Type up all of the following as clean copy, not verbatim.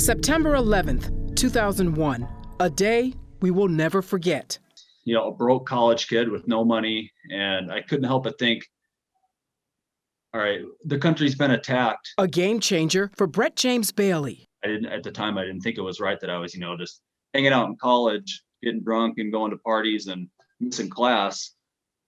September 11th, 2001, a day we will never forget. You know, a broke college kid with no money, and I couldn't help but think, all right, the country's been attacked. A game changer for Brett James Bailey. At the time, I didn't think it was right that I was, just hanging out in college, getting drunk and going to parties and missing class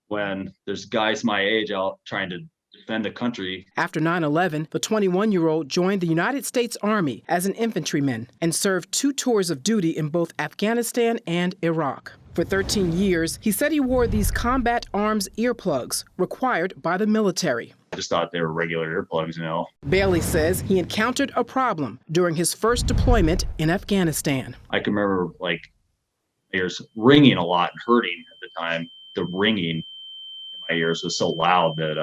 when there's guys my age out trying to defend the country. After 9/11, the 21-year-old joined the United States Army as an infantryman and served 2 tours of duty in both Afghanistan and Iraq. For 13 years, he said he wore these combat arms earplugs required by the military. I just thought they were regular earplugs, Bailey says he encountered a problem during his first deployment in Afghanistan. I can remember ears ringing a lot and hurting at the time. The ringing in my ears was so loud that,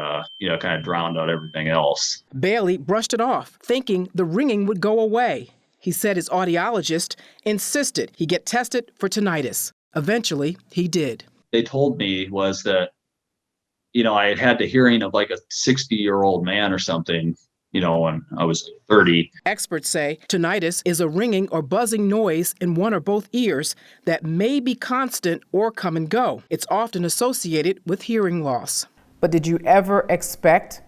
kind of drowned out everything else. Bailey brushed it off, thinking the ringing would go away. He said his audiologist insisted he get tested for tinnitus. Eventually, he did. They told me was that, I had the hearing of like a 60-year-old man or something, when I was 30. Experts say tinnitus is a ringing or buzzing noise in one or both ears that may be constant or come and go. It's often associated with hearing loss. But did you ever expect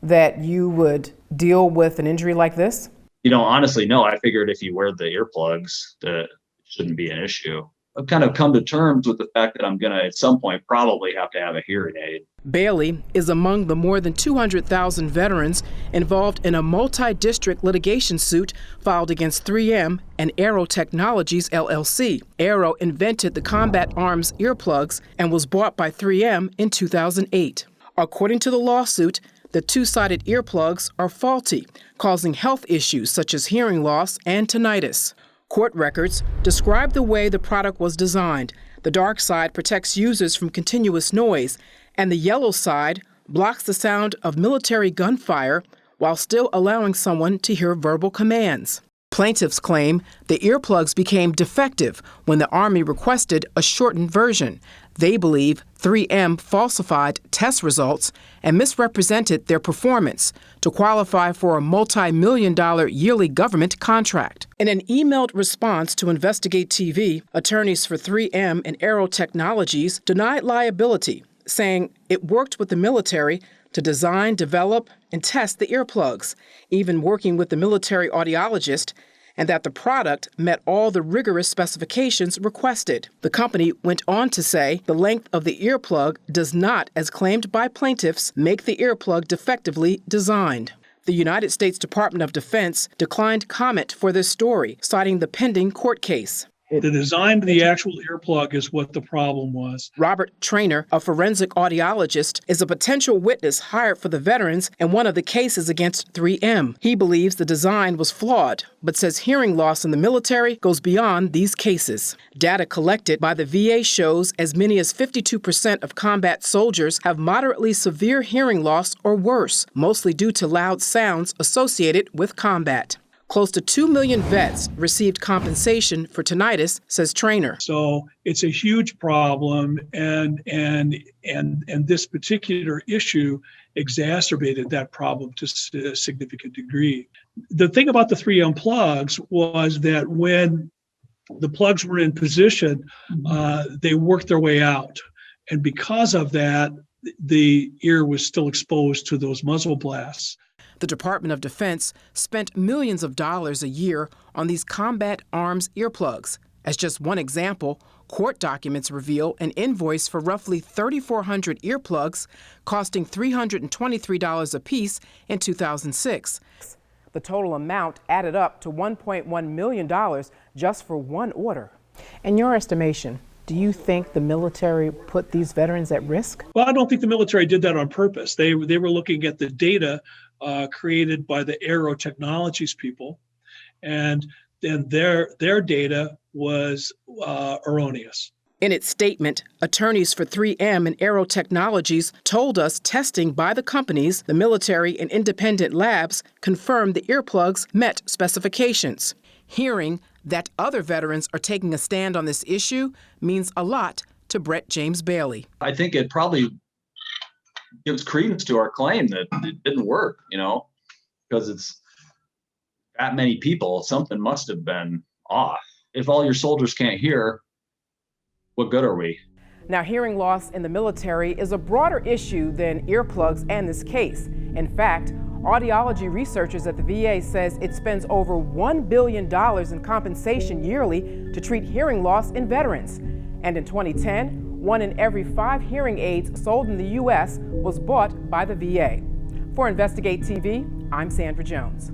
that you would deal with an injury like this? Honestly, no. I figured if you wear the earplugs, that it shouldn't be an issue. I've kind of come to terms with the fact that I'm going to, at some point, probably have to have a hearing aid. Bailey is among the more than 200,000 veterans involved in a multi-district litigation suit filed against 3M and Aero Technologies, LLC. Aero invented the combat arms earplugs and was bought by 3M in 2008. According to the lawsuit, the 2-sided earplugs are faulty, causing health issues such as hearing loss and tinnitus. Court records describe the way the product was designed. The dark side protects users from continuous noise, and the yellow side blocks the sound of military gunfire while still allowing someone to hear verbal commands. Plaintiffs claim the earplugs became defective when the Army requested a shortened version. They believe 3M falsified test results and misrepresented their performance to qualify for a multi-million-dollar yearly government contract. In an emailed response to Investigate TV, attorneys for 3M and Aero Technologies denied liability, saying it worked with the military to design, develop, and test the earplugs, even working with the military audiologist, and that the product met all the rigorous specifications requested. The company went on to say the length of the earplug does not, as claimed by plaintiffs, make the earplug defectively designed. The United States Department of Defense declined comment for this story, citing the pending court case. The design of the actual earplug is what the problem was. Robert Trainer, a forensic audiologist, is a potential witness hired for the veterans in one of the cases against 3M. He believes the design was flawed, but says hearing loss in the military goes beyond these cases. Data collected by the VA shows as many as 52% of combat soldiers have moderately severe hearing loss or worse, mostly due to loud sounds associated with combat. Close to 2 million vets received compensation for tinnitus, says Trainer. So it's a huge problem, and this particular issue exacerbated that problem to a significant degree. The thing about the 3M plugs was that when the plugs were in position, they worked their way out. And because of that, the ear was still exposed to those muzzle blasts. The Department of Defense spent millions of dollars a year on these combat arms earplugs. As just one example, court documents reveal an invoice for roughly 3,400 earplugs costing $323 apiece in 2006. The total amount added up to $1.1 million just for one order. In your estimation, do you think the military put these veterans at risk? Well, I don't think the military did that on purpose. They were looking at the data created by the Aero Technologies people, and then their data was erroneous. In its statement, attorneys for 3M and Aero Technologies told us testing by the companies, the military, and independent labs confirmed the earplugs met specifications. Hearing that other veterans are taking a stand on this issue means a lot to Brett James Bailey. I think it probably gives credence to our claim that it didn't work, because it's that many people, something must have been off. If all your soldiers can't hear, what good are we? Now, hearing loss in the military is a broader issue than earplugs and this case. In fact, audiology researchers at the VA says it spends over $1 billion in compensation yearly to treat hearing loss in veterans. And in 2010, 1 in every 5 hearing aids sold in the U.S. was bought by the VA. For Investigate TV, I'm Sandra Jones.